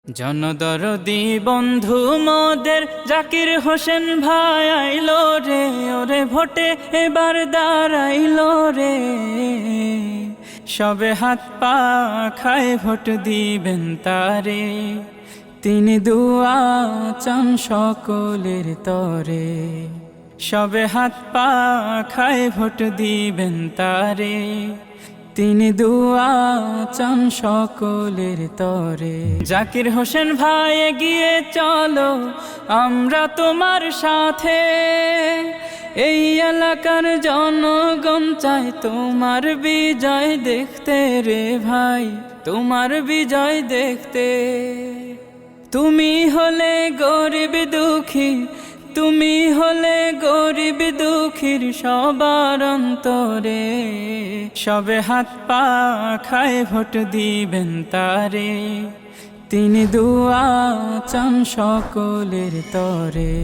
জনদরদি বন্ধু মোদের জাকির হোসেন ভাই আইলো রে, ওরে ভোটে এবার দাঁড়াইলো রে। সবে হাত পা খায় ভোট দিবেন তারে, তিনি দুয়া চান সকলের তরে। সবে হাত পা খায় ভোট দিবেন তারে, তিনি দুয়া চান সকলের তরে। জাকির হোসেন ভাই এগিয়ে চলো, আমরা তোমার সাথে। এই এলাকার জনগণ চায় তোমার বিজয় দেখতে রে ভাই, তোমার বিজয় দেখতে। তুমি হলে গরিব দুঃখী, তুমি হলে গরিব দুঃখীর সবার অন্তরে। সবে হাত পা খায় ভোট দিবেন তারে, তিনি দুয়া চান সকলের তরে।